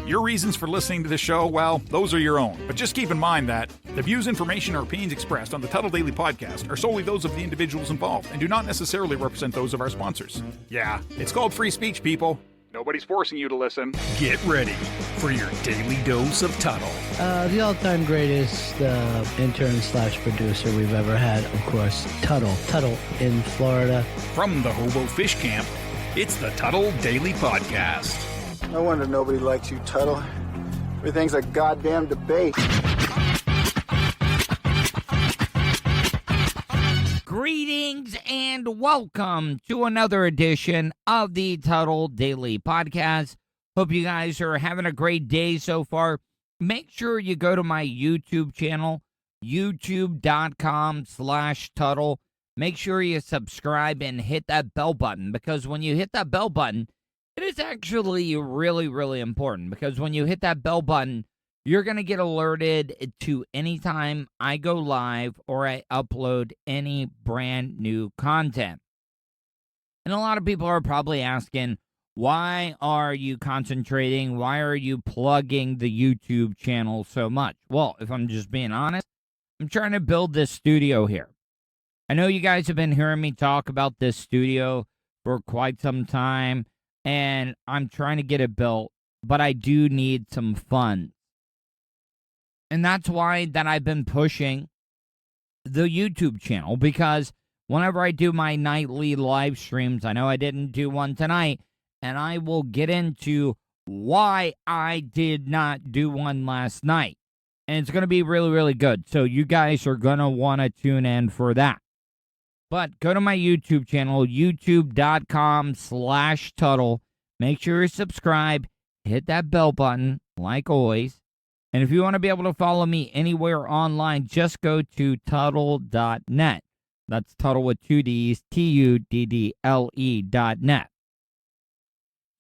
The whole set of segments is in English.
Your reasons for listening to the show, well, those are your own. But just keep in mind that the views, information, or opinions expressed on the Tuddle Daily Podcast are solely those of the individuals involved and do not necessarily represent those of our sponsors. Yeah, it's called free speech, people. Nobody's forcing you to listen. Get ready for your daily dose of Tuddle. The all-time greatest intern/producer we've ever had, of course, Tuddle. Tuddle in Florida. From the Hobo Fish Camp, it's the Tuddle Daily Podcast. No wonder nobody likes you, Tuddle. Everything's a goddamn debate. Greetings and welcome to another edition of the Tuddle Daily Podcast. Hope you guys are having a great day so far. Make sure you go to my YouTube channel, youtube.com/Tuddle. Make sure you subscribe and hit that bell button, because when you hit that bell button, it is actually really, really important, because when you hit that bell button, you're going to get alerted to anytime I go live or I upload any brand new content. And a lot of people are probably asking, why are you concentrating? Why are you plugging the YouTube channel so much? Well, if I'm just being honest, I'm trying to build this studio here. I know you guys have been hearing me talk about this studio for quite some time, and I'm trying to get it built, but I do need some funds. And that's why that I've been pushing the YouTube channel, because whenever I do my nightly live streams, I know I didn't do one tonight, and I will get into why I did not do one last night. And it's going to be really, really good. So you guys are going to want to tune in for that. But go to my YouTube channel, youtube.com/Tuddle. Make sure you subscribe, hit that bell button, like always. And if you want to be able to follow me anywhere online, just go to Tuddle.net. That's Tuddle with two D's, TUDDLE.net.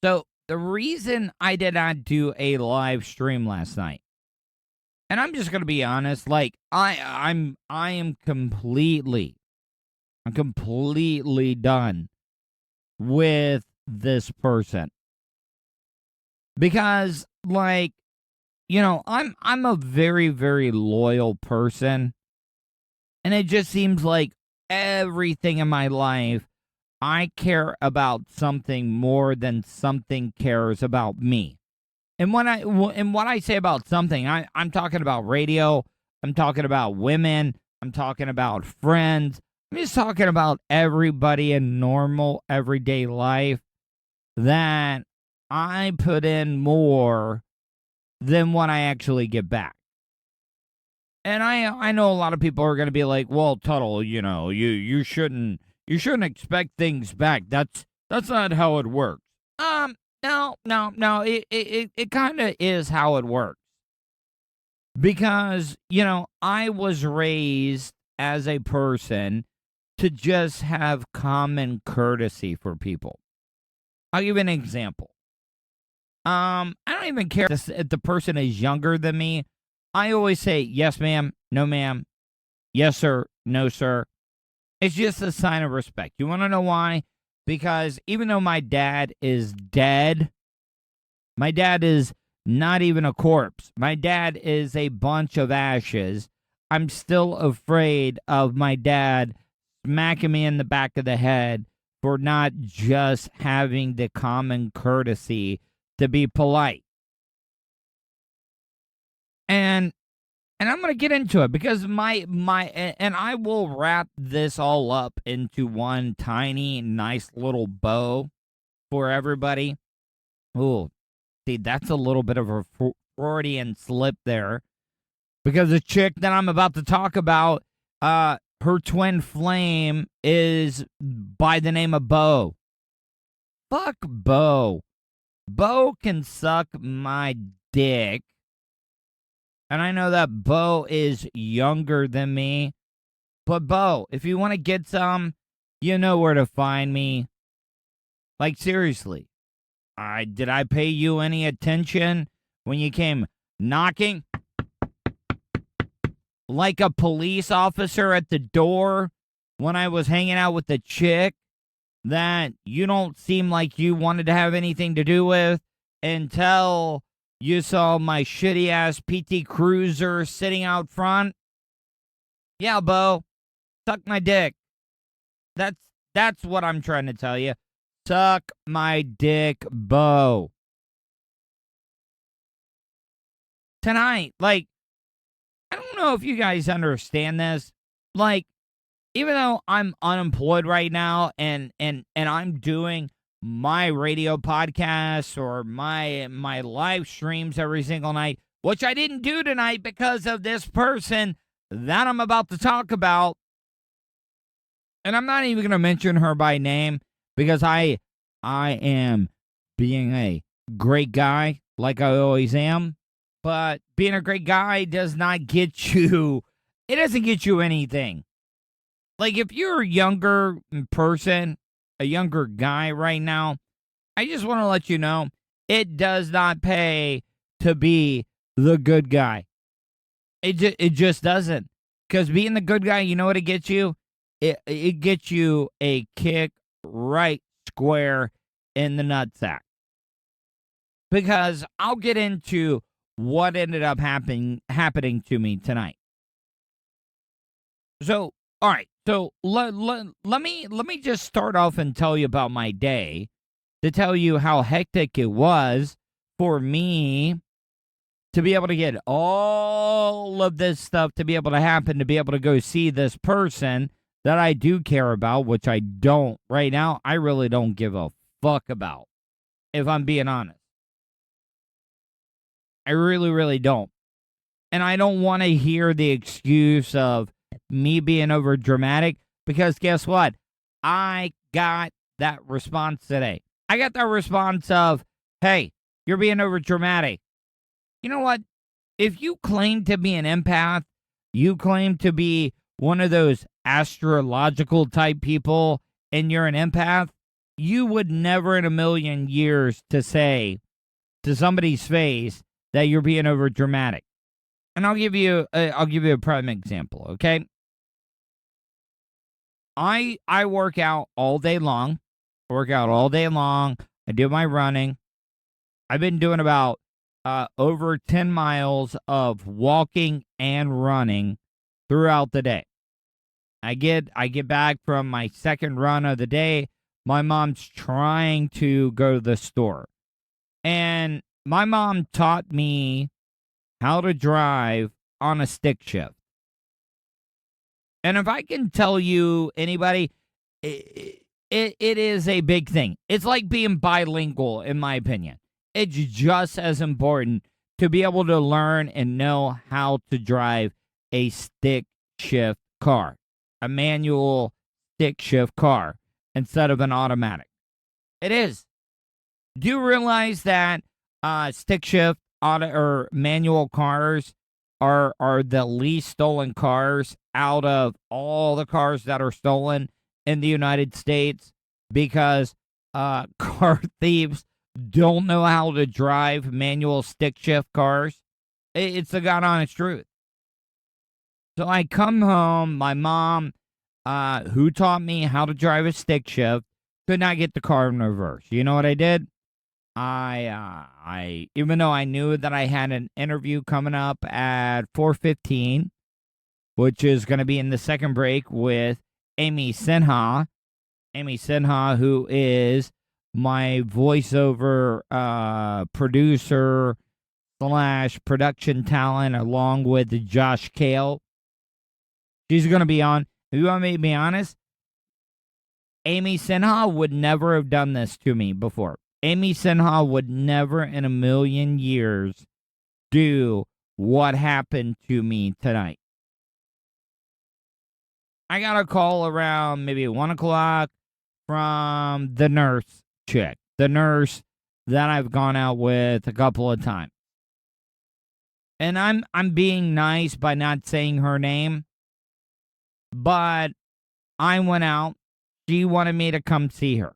So the reason I did not do a live stream last night, and I'm just going to be honest, like I'm completely done with this person, because, like, you know, I'm a very, very loyal person, and it just seems like everything in my life, I care about something more than something cares about me. And when I say about something, I'm talking about radio, I'm talking about women, I'm talking about friends, I'm just talking about everybody in normal, everyday life, that I put in more than what I actually get back. And I know a lot of people are going to be like, well, Tuddle, you know, you shouldn't expect things back. That's not how it works. No, it kind of is how it works. Because, you know, I was raised as a person to just have common courtesy for people. I'll give you an example. I don't even care if the person is younger than me. I always say, yes, ma'am, no, ma'am, yes, sir, no, sir. It's just a sign of respect. You want to know why? Because even though my dad is dead, my dad is not even a corpse. My dad is a bunch of ashes. I'm still afraid of my dad smacking me in the back of the head for not just having the common courtesy to be polite. And I'm going to get into it, because and I will wrap this all up into one tiny, nice little bow for everybody. Ooh, see, that's a little bit of a Freudian slip there, because the chick that I'm about to talk about, her twin flame is by the name of Bo. Fuck Bo. Bo can suck my dick. And I know that Bo is younger than me. But Bo, if you want to get some, you know where to find me. Like, seriously. Did I pay you any attention when you came knocking like a police officer at the door when I was hanging out with the chick that you don't seem like you wanted to have anything to do with until You saw my shitty ass PT Cruiser sitting out front. Yeah, Bo, suck my dick. That's what I'm trying to tell you. Suck my dick, Bo. Tonight, like, I don't know if you guys understand this. Like, even though I'm unemployed right now and I'm doing my radio podcasts or my live streams every single night, which I didn't do tonight because of this person that I'm about to talk about. And I'm not even going to mention her by name because I am being a great guy like I always am. But being a great guy does not get you, it doesn't get you anything. Like, if you're a younger person, a younger guy right now, I just want to let you know, it does not pay to be the good guy. It just doesn't. Because being the good guy, you know what it gets you? It gets you a kick right square in the nutsack. Because I'll get into what ended up happening to me tonight. So, all right. So let me just start off and tell you about my day, to tell you how hectic it was for me to be able to get all of this stuff to be able to happen, to be able to go see this person that I do care about, which I don't right now. I really don't give a fuck about, if I'm being honest. I really, really don't. And I don't want to hear the excuse of me being over dramatic, because guess what? I got that response today. I got that response of, hey, you're being over dramatic. You know what? If you claim to be an empath, you claim to be one of those astrological type people, and you're an empath, you would never in a million years to say to somebody's face that you're being over dramatic. And I'll give you a prime example, okay? I work out all day long. I do my running. I've been doing about over 10 miles of walking and running throughout the day. I get back from my second run of the day. My mom's trying to go to the store. And my mom taught me how to drive on a stick shift. And if I can tell you, anybody, it is a big thing. It's like being bilingual, in my opinion. It's just as important to be able to learn and know how to drive a stick shift car, a manual stick shift car, instead of an automatic. It is. Do you realize that stick shift auto or manual cars are the least stolen cars out of all the cars that are stolen in the United States, because car thieves don't know how to drive manual stick shift cars? It's the God honest truth. So I come home, my mom, who taught me how to drive a stick shift, could not get the car in reverse. You know what I did? I even though I knew that I had an interview coming up at 4:15, which is going to be in the second break with Amy Sinha, who is my voiceover producer / production talent, along with Josh Kale. She's going to be on. If you want me to be honest, Amy Sinha would never have done this to me before. Amy Sinha would never in a million years do what happened to me tonight. I got a call around maybe 1 o'clock from the nurse chick, the nurse that I've gone out with a couple of times. And I'm being nice by not saying her name, but I went out. She wanted me to come see her.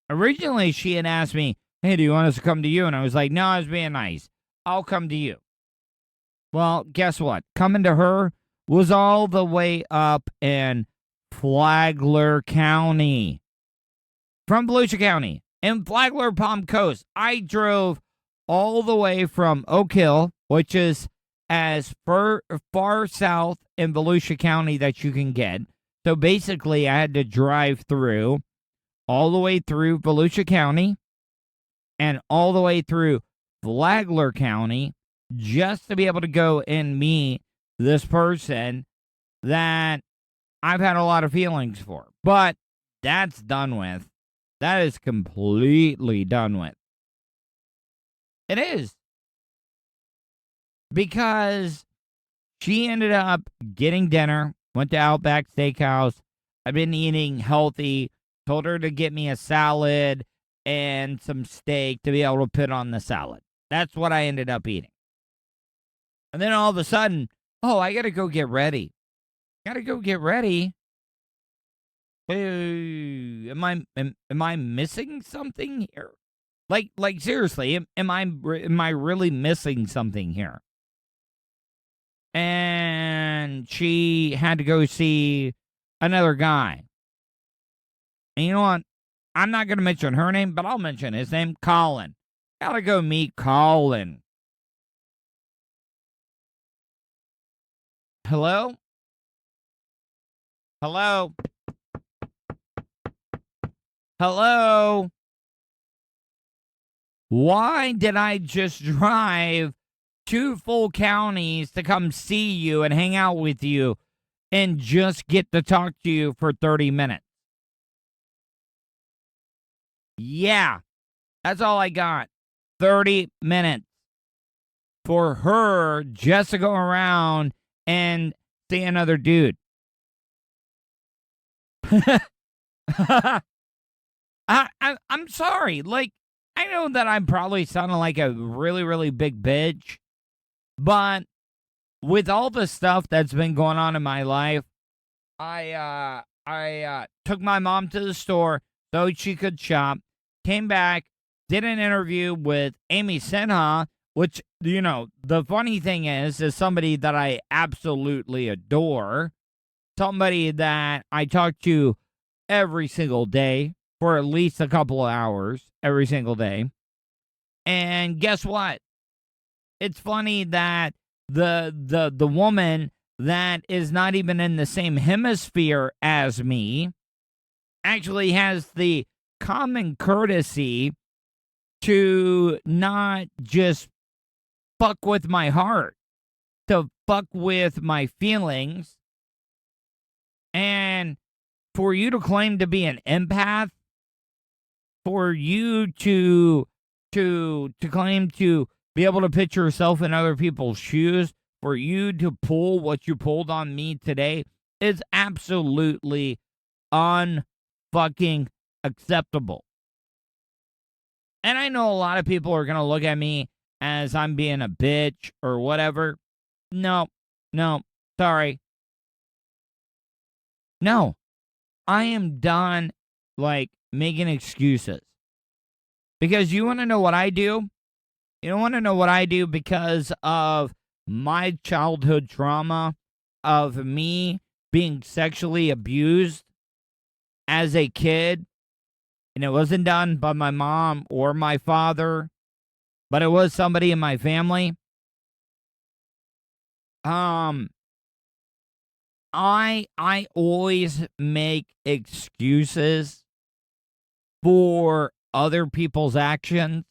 Originally, she had asked me, hey, do you want us to come to you? And I was like, no, I was being nice. I'll come to you. Well, guess what? Coming to her was all the way up in Flagler County. From Volusia County. In Flagler, Palm Coast. I drove all the way from Oak Hill, which is as far south in Volusia County that you can get. So basically, I had to drive through all the way through Volusia County and all the way through Flagler County just to be able to go and meet this person that I've had a lot of feelings for. But that's done with. That is completely done with. It is. Because she ended up getting dinner, went to Outback Steakhouse. I've been eating healthy, told her to get me a salad and some steak to be able to put on the salad. That's what I ended up eating. And then all of a sudden, I got to go get ready. Am I missing something here? Like seriously, am I really missing something here? And she had to go see another guy. And you know what? I'm not going to mention her name, but I'll mention his name, Colin. Gotta go meet Colin. Hello? Hello? Hello? Why did I just drive 2 full counties to come see you and hang out with you and just get to talk to you for 30 minutes? Yeah, that's all I got. 30 minutes for her just to go around and see another dude. I'm sorry. Like, I know that I'm probably sounding like a really, really big bitch, but with all the stuff that's been going on in my life, I took my mom to the store so she could shop, came back, did an interview with Amy Sinha, which, you know, the funny thing is somebody that I absolutely adore, somebody that I talk to every single day for at least a couple of hours every single day. And guess what? It's funny that the woman that is not even in the same hemisphere as me actually has the common courtesy to not just fuck with my heart, to fuck with my feelings. And for you to claim to be an empath, for you to claim to be able to put yourself in other people's shoes, for you to pull what you pulled on me today is absolutely unfucking acceptable. And I know a lot of people are going to look at me as I'm being a bitch or whatever. No, sorry. No, I am done, like, making excuses. Because you want to know what I do? You don't want to know what I do because of my childhood trauma of me being sexually abused as a kid. And it wasn't done by my mom or my father, but it was somebody in my family. I always make excuses for other people's actions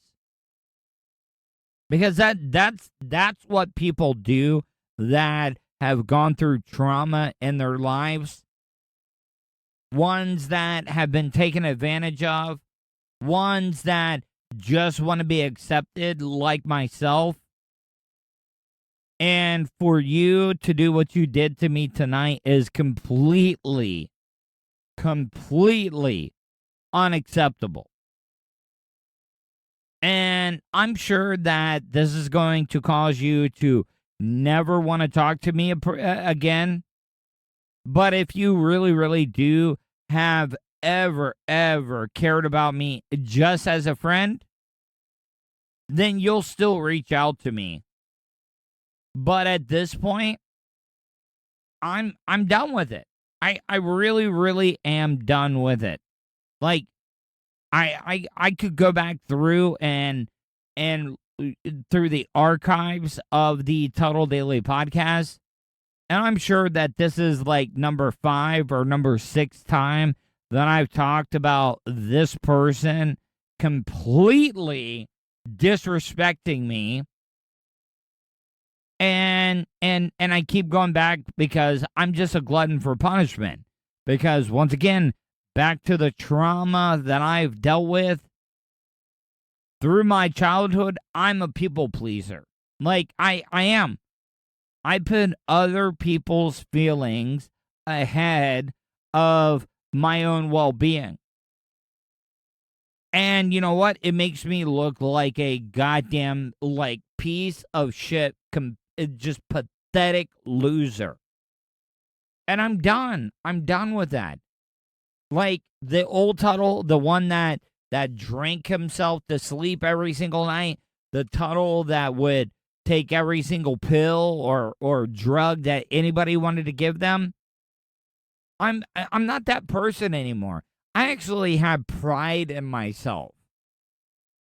because that's what people do that have gone through trauma in their lives. Ones that have been taken advantage of, ones that just want to be accepted like myself. And for you to do what you did to me tonight is completely unacceptable. And I'm sure that this is going to cause you to never want to talk to me again. But if you really, really do have ever cared about me just as a friend, then you'll still reach out to me. But at this point, I'm done with it. I really, really am done with it. Like, I could go back through and through the archives of the Tuddle Daily podcast, and I'm sure that this is like number 5 or number 6 time that I've talked about this person completely disrespecting me. And I keep going back because I'm just a glutton for punishment. Because once again, back to the trauma that I've dealt with through my childhood, I'm a people pleaser. Like, I am. I put other people's feelings ahead of my own well-being. And you know what? It makes me look like a goddamn, like, piece of shit, just pathetic loser. And I'm done. I'm done with that. Like, the old Tuddle, the one that drank himself to sleep every single night, the Tuddle that would take every single pill or drug that anybody wanted to give them. I'm not that person anymore. I actually have pride in myself.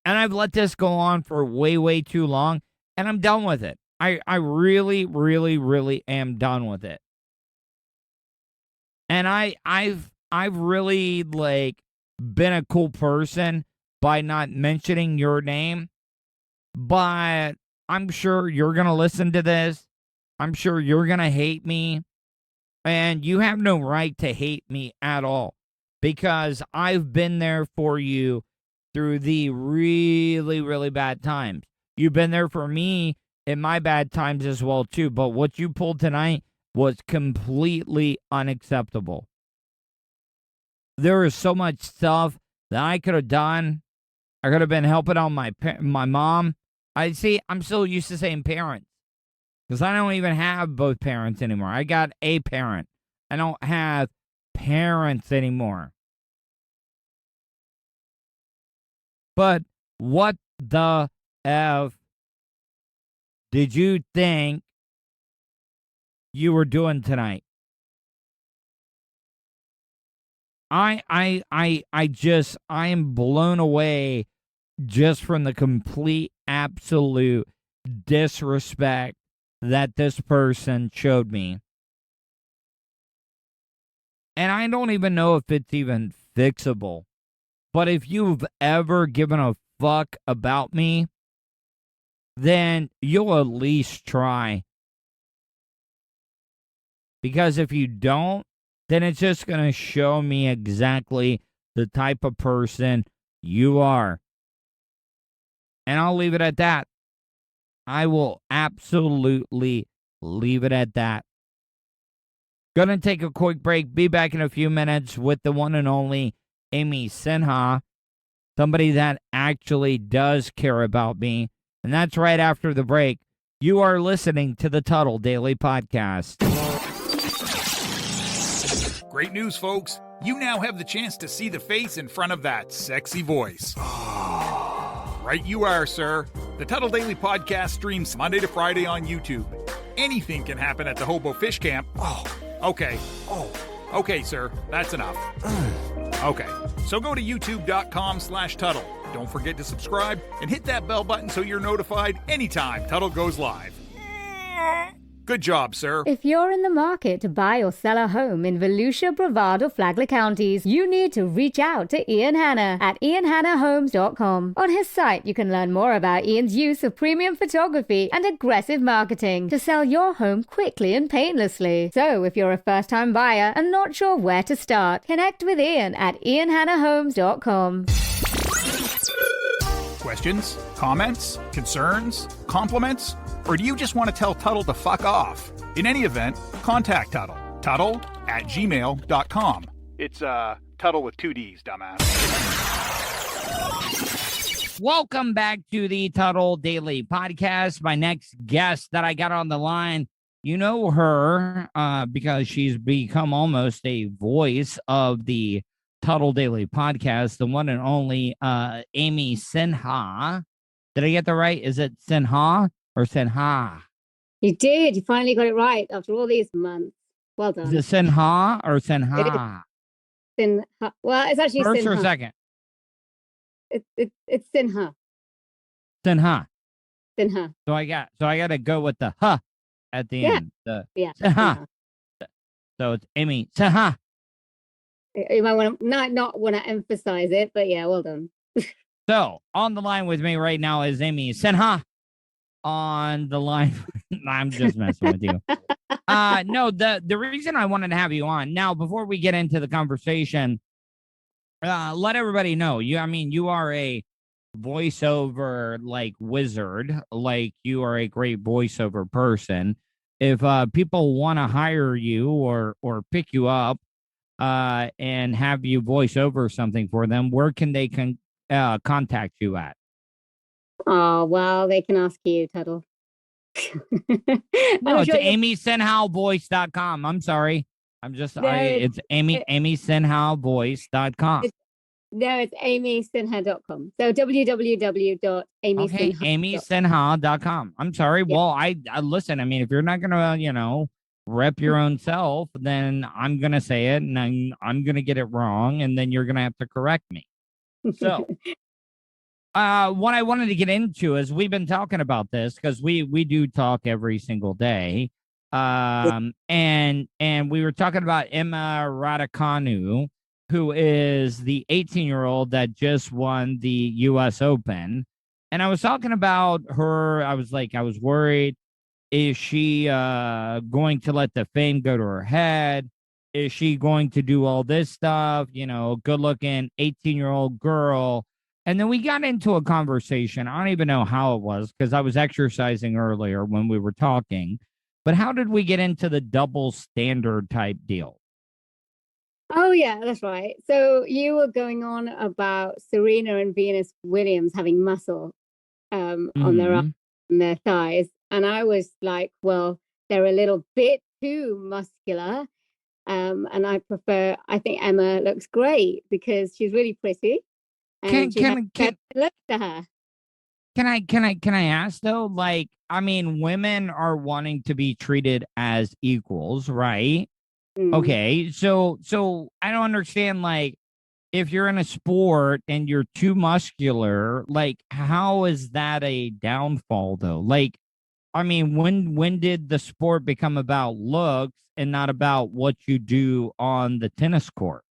And I've let this go on for way, way too long, and I'm done with it. I really, really, really am done with it. And I've really, like, been a cool person by not mentioning your name, but I'm sure you're going to listen to this. I'm sure you're going to hate me, and you have no right to hate me at all, because I've been there for you through the really, really bad times. You've been there for me in my bad times as well, too, but what you pulled tonight was completely unacceptable. There is so much stuff that I could have done. I could have been helping out my mom. I'm still used to saying parents, because I don't even have both parents anymore. I got a parent. I don't have parents anymore. But what the F did you think you were doing tonight? I am blown away just from the complete, absolute disrespect that this person showed me. And I don't even know if it's even fixable. But if you've ever given a fuck about me, then you'll at least try. Because if you don't, then it's just going to show me exactly the type of person you are. And I'll leave it at that. I will absolutely leave it at that. Gonna take a quick break. Be back in a few minutes with the one and only Amy Sinha, somebody that actually does care about me. And that's right after the break. You are listening to the Tuddle Daily Podcast. Great news, folks. You now have the chance to see the face in front of that sexy voice. Right you are, sir. The Tuddle Daily Podcast streams Monday to Friday on YouTube. Anything can happen at the Hobo Fish Camp. Okay, sir. That's enough. Okay, so go to youtube.com/Tuddle. Don't forget to subscribe and hit that bell button so you're notified anytime Tuddle goes live. Good job, sir. If you're in the market to buy or sell a home in Volusia, Brevard, or Flagler counties, you need to reach out to Ian Hanna at ianhannahomes.com. On his site, you can learn more about Ian's use of premium photography and aggressive marketing to sell your home quickly and painlessly. So if you're a first-time buyer and not sure where to start, connect with Ian at ianhannahomes.com. Questions? Comments? Concerns? Compliments? Or do you just want to tell Tuddle to fuck off? In any event, contact Tuddle. Tuddle@gmail.com. It's, Tuddle with 2 Ds, dumbass. Welcome back to the Tuddle Daily Podcast. My next guest that I got on the line, you know her because she's become almost a voice of the Tuddle Daily Podcast, the one and only Amy Sinha. Did I get that right? Is it Sinha or Sinha? You did. You finally got it right after all these months. Well done. Is it Sinha or Sinha? Sinha. Well, it's actually First Sinha. or second? It's Sinha. Sinha. Sinha. So I got to go with the huh at the Yeah. end. The Yeah. Sinha. So it's Amy Sinha. You might want to not want to emphasize it, but yeah, well done. So on the line with me right now is Amy Sinha. On the line, I'm just messing with you. No, the reason I wanted to have you on now, before we get into the conversation, let everybody know you are a voiceover like wizard, like you are a great voiceover person. If people want to hire you or pick you up and have you voice over something for them, where can they contact you at? Oh, well, they can ask you, Tuddle. No, it's sure amysinhowvoice.com. I'm sorry. It's amysinhowvoice.com. No, it's amysinha.com. So www.amysinha.com. Okay, amysinha.com. I'm sorry. Yeah. Well, I listen, I mean, if you're not gonna, rep your own self, then I'm gonna say it and I'm gonna get it wrong, and then you're gonna have to correct me. So what I wanted to get into is we've been talking about this because we do talk every single day. And we were talking about Emma Raducanu, who is the 18-year-old that just won the US Open. And I was talking about her. I was worried. Is she going to let the fame go to her head? Is she going to do all this stuff? Good looking 18-year-old girl. And then we got into a conversation. I don't even know how it was because I was exercising earlier when we were talking. But how did we get into the double standard type deal? Oh, yeah, that's right. So you were going on about Serena and Venus Williams having muscle on their arms and their thighs. And I was like, well, they're a little bit too muscular. And I think Emma looks great because she's really pretty. And look to her. Can I ask though? Like, I mean, women are wanting to be treated as equals, right? Okay, so I don't understand. Like, if you're in a sport and you're too muscular, like, how is that a downfall though? Like, I mean, when did the sport become about looks and not about what you do on the tennis court?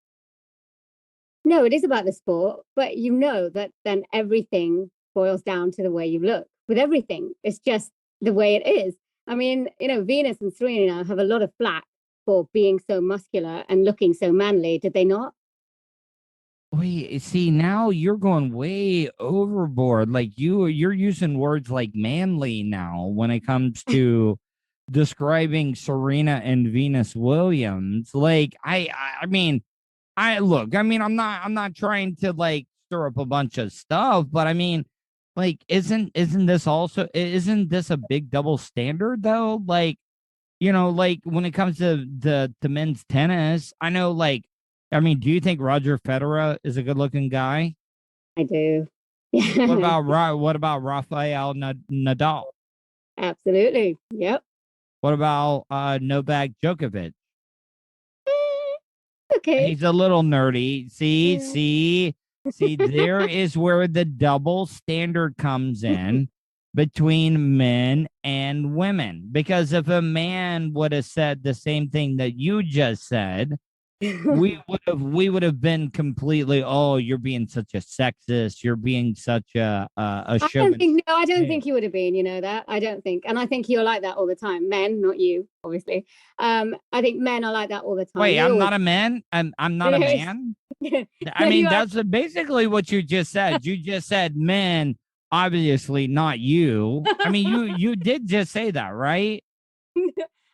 No, it is about the sport, but that then everything boils down to the way you look. With everything, it's just the way it is. I mean, Venus and Serena have a lot of flack for being so muscular and looking so manly, did they not? Wait, see, now you're going way overboard. Like you're using words like manly now when it comes to describing Serena and Venus Williams. Like I mean, I'm not trying to like stir up a bunch of stuff, but I mean, like, isn't this a big double standard though? Like, like when it comes to the men's tennis, I know, like, I mean, do you think Roger Federer is a good looking guy? I do. What about Rafael Nadal? Absolutely. Yep. What about Novak Djokovic? Okay. He's a little nerdy. See, there is where the double standard comes in between men and women. Because if a man would have said the same thing that you just said, we would have been completely, oh, you're being such a sexist, you're being such a chauvinist. I don't think you would have been, that. I don't think. And I think you're like that all the time. Men, not you, obviously. I think men are like that all the time. Wait, I'm not a man? I'm not a man? I mean, that's basically what you just said. You just said men, obviously not you. I mean, you did just say that, right?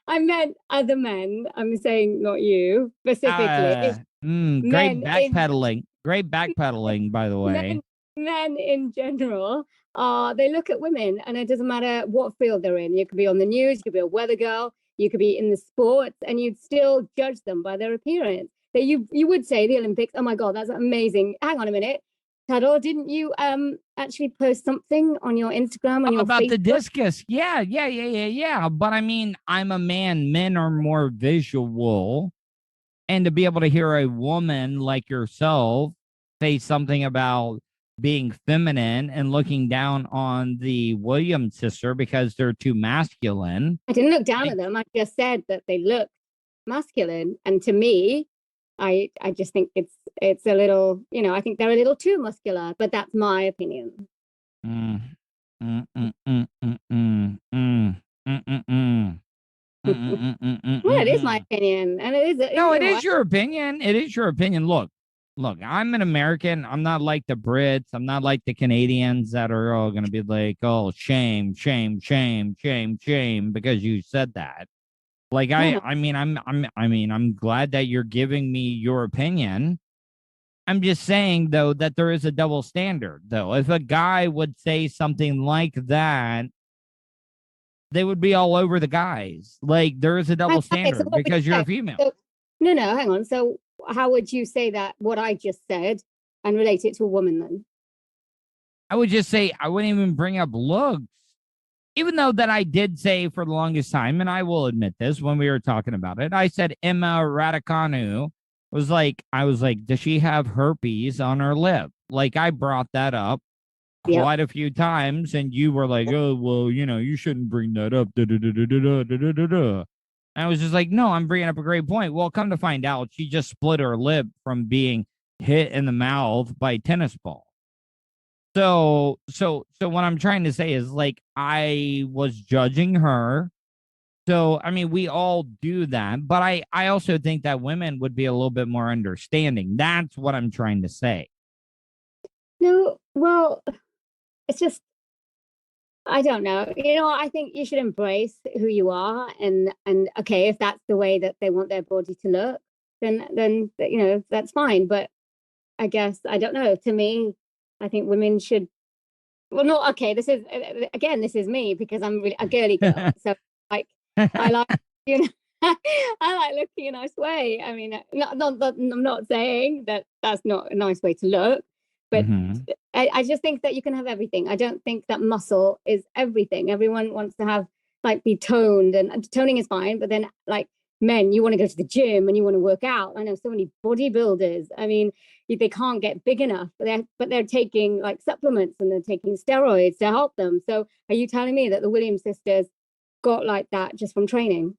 I meant other men. I'm saying not you specifically. Great backpedaling. Great backpedaling, by the way. Men in general, they look at women, and it doesn't matter what field they're in. You could be on the news, you could be a weather girl, you could be in the sports, and you'd still judge them by their appearance. That you would say the Olympics, oh my God, that's amazing. Hang on a minute. Tuddle, didn't you actually post something on your Instagram on your about Facebook? the discus? Yeah. But I mean, I'm a man. Men are more visual, and to be able to hear a woman like yourself say something about being feminine and looking down on the Williams sister because they're too masculine. I didn't look down at them. I just said that they look masculine. And to me, I just think it's a little, I think they're a little too muscular, but that's my opinion. Mm, mm, mm, mm, mm, mm, mm, mm, mm, mm. Well, it is my opinion, and it is. No, it is your opinion. It is your opinion. Look, I'm an American. I'm not like the Brits. I'm not like the Canadians that are all going to be like, oh, shame, shame, shame, shame, shame, because you said that. Like, I'm glad that you're giving me your opinion. I'm just saying, though, that there is a double standard, though. If a guy would say something like that, they would be all over the guys. Like, there is a double standard because you're a female. So, no, hang on. So how would you say that, what I just said, and relate it to a woman then? I would just say I wouldn't even bring up looks. Even though that I did say for the longest time, and I will admit this when we were talking about it, I said Emma Raducanu I was like, does she have herpes on her lip? Like, I brought that up quite a few times, and you were like, oh, well, you shouldn't bring that up. And I was just like, no, I'm bringing up a great point. Well, come to find out, she just split her lip from being hit in the mouth by a tennis ball. So what I'm trying to say is, like, I was judging her. So, I mean, we all do that, but I also think that women would be a little bit more understanding. That's what I'm trying to say. No, well, it's just, I don't know. I think you should embrace who you are, and okay, if that's the way that they want their body to look, then that's fine. But I guess, I don't know. To me, I think women should. Well, not okay. This is me, because I'm really a girly girl. So, like, I like, I like looking a nice way. I mean, I'm not saying that that's not a nice way to look, but I just think that you can have everything. I don't think that muscle is everything. Everyone wants to have, like, be toned, and toning is fine. But then, like, men, you want to go to the gym and you want to work out. I know so many bodybuilders. I mean, they can't get big enough, but they're taking, like, supplements, and they're taking steroids to help them. So are you telling me that the Williams sisters got like that just from training?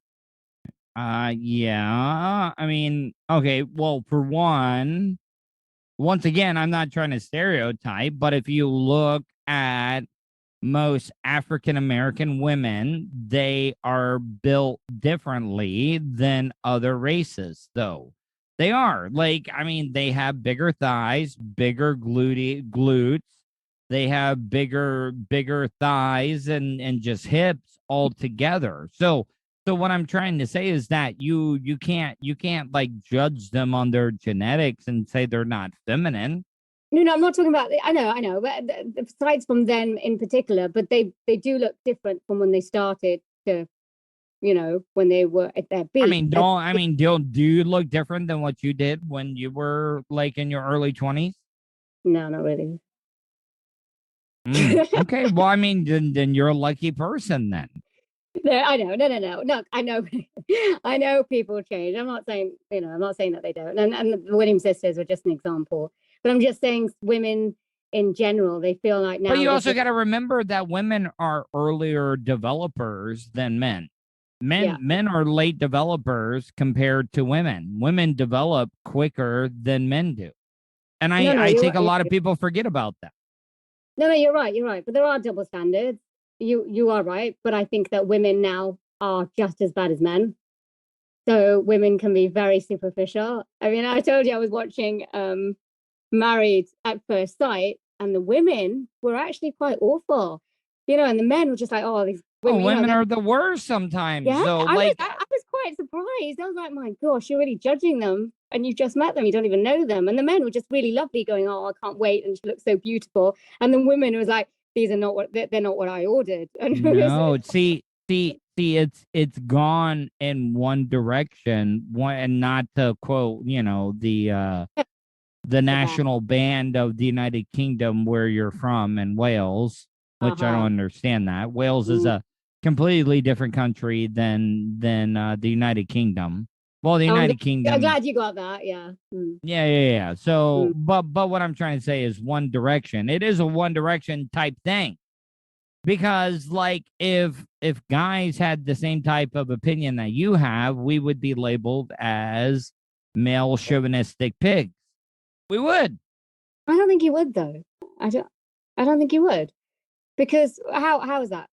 Yeah. I mean, okay, well, for one, once again, I'm not trying to stereotype, but if you look at most African American women, they are built differently than other races, though. They are. Like, I mean, they have bigger thighs, bigger glutes. They have bigger thighs and just hips all together. So what I'm trying to say is that you can't like judge them on their genetics and say they're not feminine. No, I'm not talking about. I know, but besides from them in particular, but they do look different from when they started to, when they were at their peak. Do you look different than what you did when you were, like, in your early 20s? No, not really. Okay, well, I mean, then you're a lucky person then. No, I know. No, I know. I know people change. I'm not saying that they don't. And the Williams sisters were just an example. But I'm just saying, women in general, they feel like now. But you also got to remember that women are earlier developers than men. Men are late developers compared to women. Women develop quicker than men do. And I think a lot of people forget about that. No, you're right. But there are double standards. You are right. But I think that women now are just as bad as men. So women can be very superficial. I mean, I told you I was watching Married at First Sight, and the women were actually quite awful, and the men were just like, oh, these women are the worst sometimes. Yeah, so, I was quite surprised. I was like, my gosh, you're really judging them, and you just met them, you don't even know them. And the men were just really lovely, going, oh, I can't wait, and she looks so beautiful. And the women was like, these are not they're not what I ordered. And no, see, it's gone in one direction. And not to quote, the national band of the United Kingdom where you're from in Wales, which I don't understand that. Wales is a completely different country than the United Kingdom. Well, the Oh, United Kingdom. I'm glad you got that. Yeah. Yeah. So, but what I'm trying to say is One Direction. It is a One Direction type thing. Because like if guys had the same type of opinion that you have, we would be labeled as male chauvinistic pigs. We would. I don't think you would though. I don't think you would. Because how is that?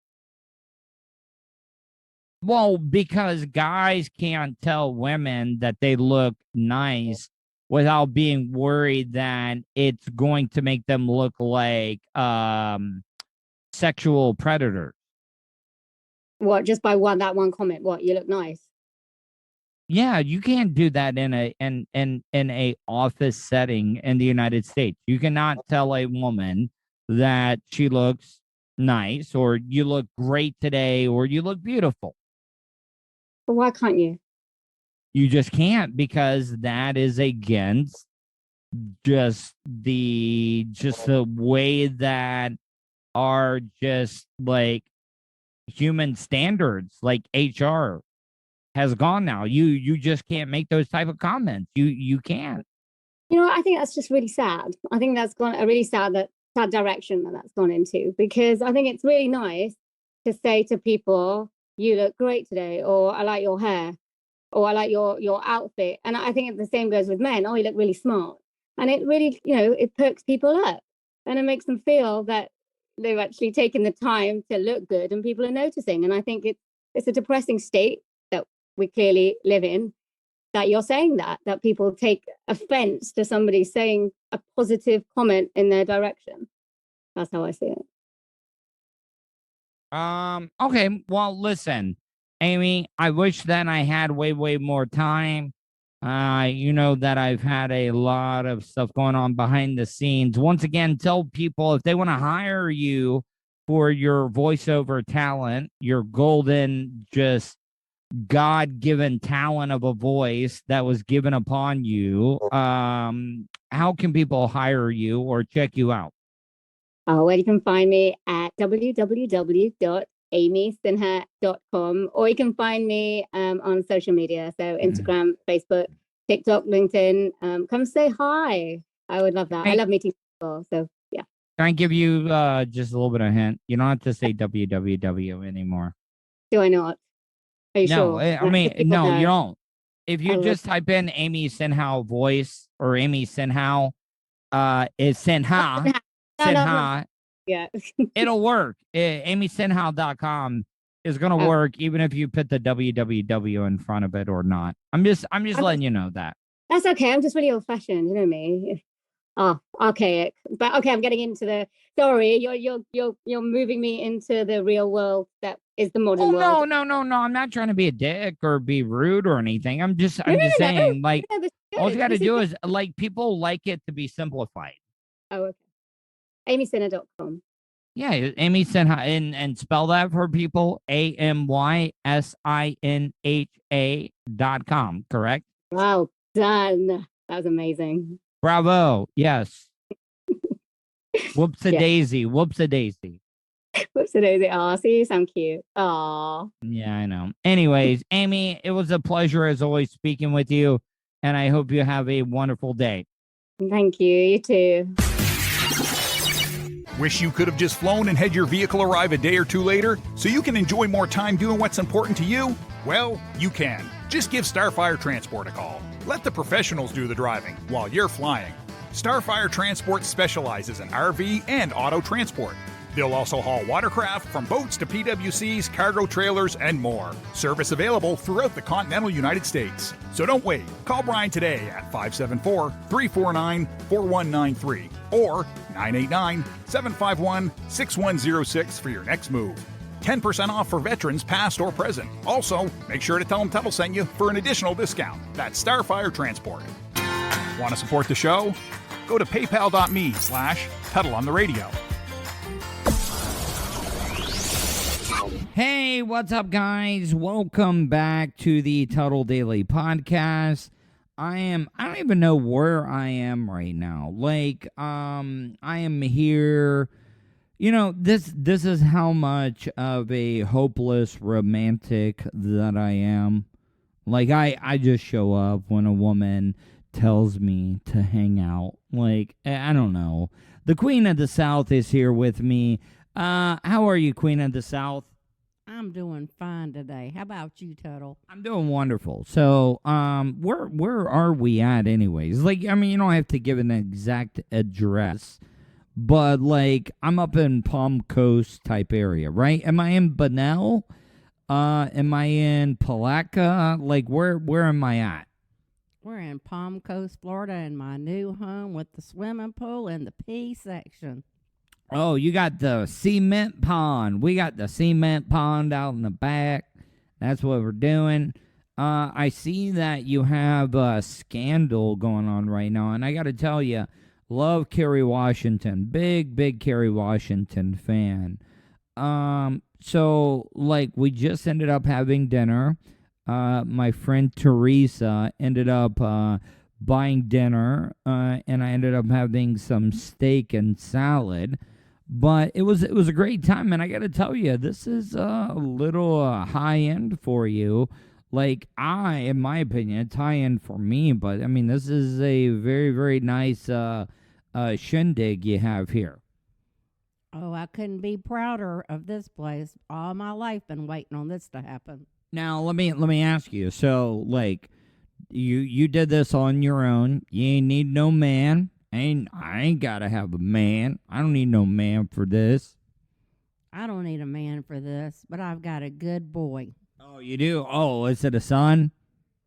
Well, because guys can't tell women that they look nice without being worried that it's going to make them look like sexual predators. What, just by that one comment? What, you look nice? Yeah, you can't do that in a office setting in the United States. You cannot tell a woman that she looks nice or you look great today or you look beautiful. But why can't you? You just can't, because that is against just the way that are just like human standards, like HR has gone now. You just can't make those type of comments. You can't. You know, I think that's just really sad. I think that's gone a really sad direction that's gone into, because I think it's really nice to say to people, you look great today, or I like your hair, or I like your outfit. And I think the same goes with men. Oh, you look really smart. And it really, it perks people up, and it makes them feel that they've actually taken the time to look good and people are noticing. And I think it's a depressing state that we clearly live in, that you're saying that people take offense to somebody saying a positive comment in their direction. That's how I see it. Okay. Well, listen, Amy, I wish that I had way more time. You know that I've had a lot of stuff going on behind the scenes. Once again, tell people if they want to hire you for your voiceover talent, your golden, just God-given talent of a voice that was given upon you. How can people hire you or check you out? Oh, well, you can find me at www.amysinha.com, or you can find me on social media. So Instagram, Facebook, TikTok, LinkedIn. Come say hi. I would love that. I love meeting people. So yeah. Can I give you just a little bit of a hint? You don't have to say www anymore. Do I not? Are you sure? I mean, no, you don't. If you just type in Amy Sinha voice or Amy Sinha, it's Sinha. Sinha. Yeah. It'll work. AmySinha.com is going to work even if you put the www in front of it or not. I'm just letting you know that. That's okay. I'm just really old fashioned, you know me. Oh, archaic. But okay, I'm getting into the sorry, you're moving me into the real world that is the modern world. No. I'm not trying to be a dick or be rude or anything. I'm just saying, like, all you got to do is like people like it to be simplified. Oh, okay. AmySinha.com. Yeah, Amy Sinha, and spell that for people, AmySinha.com, correct? Wow, done. That was amazing. Bravo. Yes. Whoops-a-daisy. Whoops-a-daisy. Whoops-a-daisy. Aw, see, you sound cute. Aw. Yeah, I know. Anyways, Amy, it was a pleasure as always speaking with you, and I hope you have a wonderful day. Thank you. You too. Wish you could have just flown and had your vehicle arrive a day or two later so you can enjoy more time doing what's important to you? Well, you can. Just give Starfire Transport a call. Let the professionals do the driving while you're flying. Starfire Transport specializes in RV and auto transport. They'll also haul watercraft from boats to PWCs, cargo trailers, and more. Service available throughout the continental United States. So don't wait. Call Brian today at 574-349-4193 or 989-751-6106 for your next move. 10% off for veterans past or present. Also, make sure to tell them Tuddle sent you for an additional discount. That's Starfire Transport. Want to support the show? Go to paypal.me/Tuddle on the radio. Hey, what's up, guys? Welcome back to the Tuddle Daily Podcast. I don't even know where I am right now. Like, I am here. You know, this is how much of a hopeless romantic that I am. Like, I just show up when a woman tells me to hang out. Like, I don't know. The Queen of the South is here with me. How are you, Queen of the South? I'm doing fine today. How about you, Tuddle? I'm doing wonderful. So, where are we at, anyways? Like, I mean, you don't have to give an exact address, but like, I'm up in Palm Coast type area, right? Am I in Bunnell? Am I in Palatka? Like, where am I at? We're in Palm Coast, Florida, in my new home with the swimming pool and the P section. Oh, you got the cement pond. We got the cement pond out in the back. That's what we're doing. I see that you have a scandal going on right now, and I got to tell you, love Kerry Washington. Big Kerry Washington fan. So, like, we just ended up having dinner. My friend Teresa ended up buying dinner, and I ended up having some steak and salad. But it was a great time, and I got to tell you, this is a little high end for you. Like, in my opinion, it's high end for me, but I mean, this is a very, very nice shindig you have here. Oh, I couldn't be prouder of this place. All my life been waiting on this to happen. Now, let me ask you. So, like, you did this on your own. You ain't need no man. I ain't gotta have a man. I don't need no man for this. I don't need a man for this, but I've got a good boy. Oh, you do? Oh, is it a son?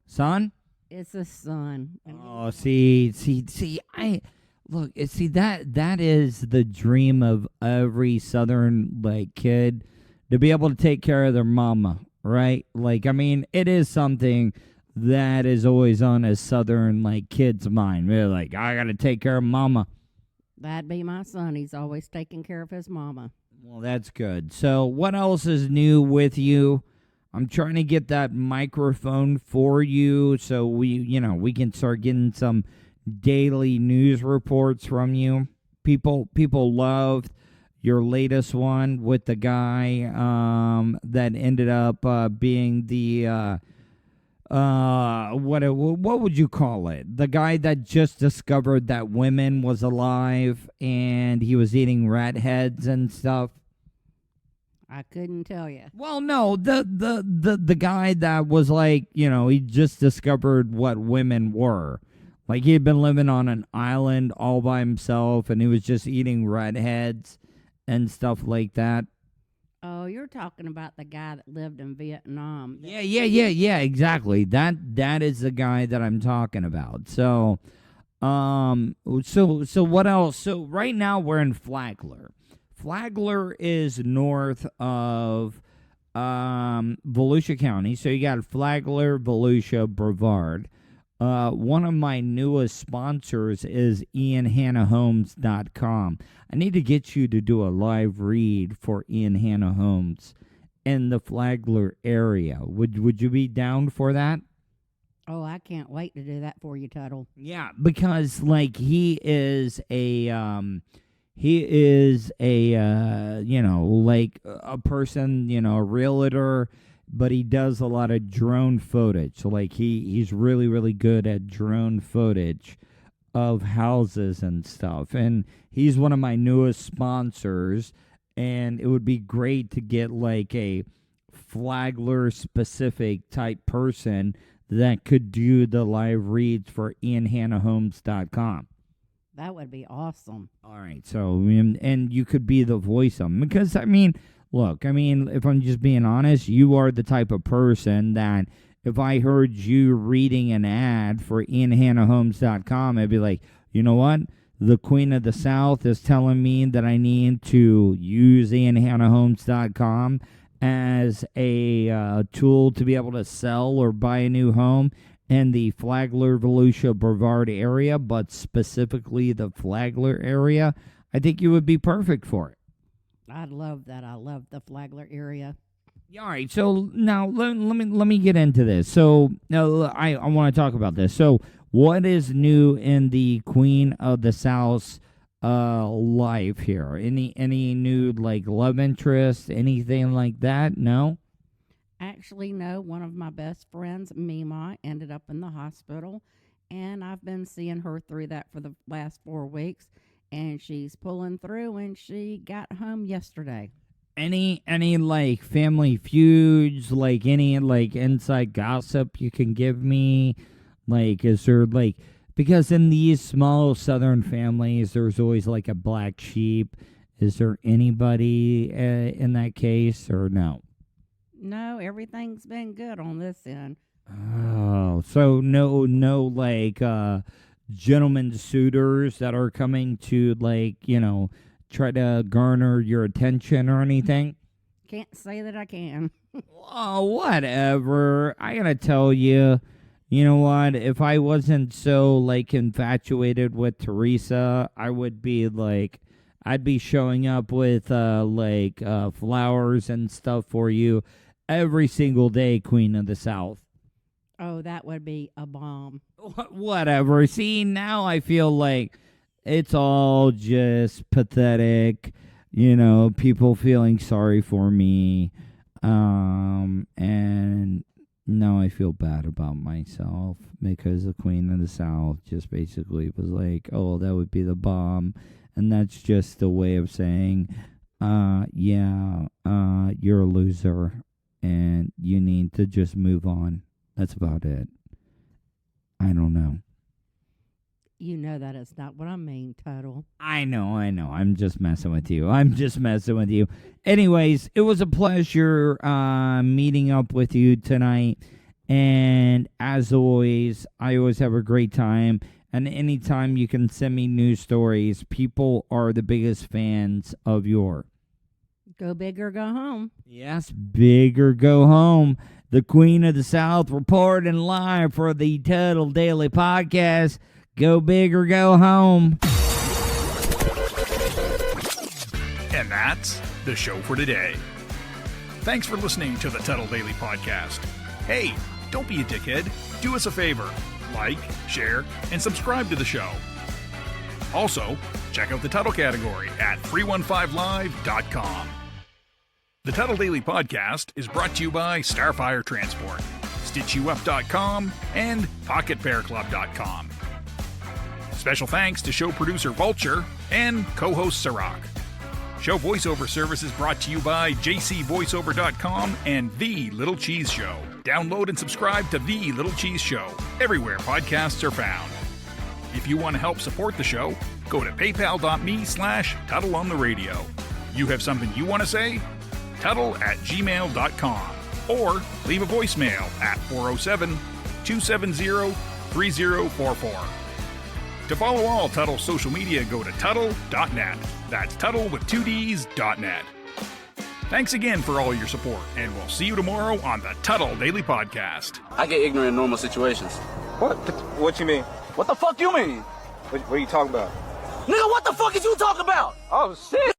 Son? It's a son. Oh, see, I look. See that is the dream of every Southern like kid, to be able to take care of their mama, right? Like, I mean, it is something that is always on a Southern like kid's mind. They're like, I gotta take care of mama. That'd be my son. He's always taking care of his mama. Well, that's good. So, what else is new with you? I'm trying to get that microphone for you so we can start getting some daily news reports from you. People loved your latest one with the guy that ended up being the what would you call it? The guy that just discovered that women was alive and he was eating rat heads and stuff. I couldn't tell you. Well, no, the guy that was like, he just discovered what women were. Like, he had been living on an island all by himself, and he was just eating rat heads and stuff like that. Oh, you're talking about the guy that lived in Vietnam. Yeah, exactly. That is the guy that I'm talking about. So what else? So right now we're in Flagler. Flagler is north of Volusia County. So you got Flagler, Volusia, Brevard. One of my newest sponsors is IanHannahHomes.com. I need to get you to do a live read for Ian Hannah Homes in the Flagler area. Would you be down for that? Oh, I can't wait to do that for you, Tuddle. Yeah, because like he is a like a person, a realtor, but he does a lot of drone footage. So like he's really, really good at drone footage of houses and stuff. And he's one of my newest sponsors, and it would be great to get like a Flagler specific type person that could do the live reads for IanHannahHomes.com. That would be awesome. All right, so and you could be the voice of them, because look, if I'm just being honest, you are the type of person that if I heard you reading an ad for IanHannahHomes.com, I'd be like, you know what? The Queen of the South is telling me that I need to use IanHannahHomes.com as a tool to be able to sell or buy a new home in the Flagler, Volusia, Brevard area, but specifically the Flagler area. I think you would be perfect for it. I'd love that. I love the Flagler area. All right, so now let me get into this. So I want to talk about this. So what is new in the Queen of the South's life here? Any new like love interest, anything like that? No. actually know one of my best friends, Mima, ended up in the hospital, and I've been seeing her through that for the last 4 weeks, and she's pulling through, and she got home yesterday. Any like family feuds, like any like inside gossip you can give me? Like, is there like, because in these small Southern families, there's always like a black sheep. Is there anybody in that case, or no? No, everything's been good on this end. Oh, so no, like, gentlemen suitors that are coming to, like, try to garner your attention or anything? Can't say that I can. Oh, whatever. I gotta tell you, you know what? If I wasn't so, like, infatuated with Teresa, I would be, like, I'd be showing up with, flowers and stuff for you every single day, Queen of the South. Oh, that would be a bomb. Whatever. See, now I feel like it's all just pathetic, people feeling sorry for me. And now I feel bad about myself because the Queen of the South just basically was like, oh, that would be the bomb. And that's just a way of saying, you're a loser and you need to just move on. That's about it. I don't know. You know that is not what I mean, Tuddle. I know. I'm just messing with you. Anyways, it was a pleasure meeting up with you tonight. And as always, I always have a great time. And anytime you can send me news stories, people are the biggest fans of your. Go big or go home. Yes, big or go home. The Queen of the South reporting live for the Tuddle Daily Podcast. Go big or go home. And that's the show for today. Thanks for listening to the Tuddle Daily Podcast. Hey, don't be a dickhead. Do us a favor. Like, share, and subscribe to the show. Also, check out the Tuddle category at 315live.com. The Tuddle Daily Podcast is brought to you by Starfire Transport, StitchYouUp.com, and PocketPairClub.com. Special thanks to show producer Vulture and co-host Sirach. Show voiceover services brought to you by JCVoiceover.com and The Little Cheese Show. Download and subscribe to The Little Cheese Show everywhere podcasts are found. If you want to help support the show, go to paypal.me/TuddleOnTheRadio. You have something you want to say? Tuddle@gmail.com or leave a voicemail at 407-270-3044. To follow all Tuddle social media, go to Tuddle.net. That's Tuddle with 2Ds.net. Thanks again for all your support, and we'll see you tomorrow on the Tuddle Daily Podcast. I get ignorant in normal situations. What you mean? What the fuck you mean? What are you talking about? Nigga, what the fuck is you talking about? Oh, shit!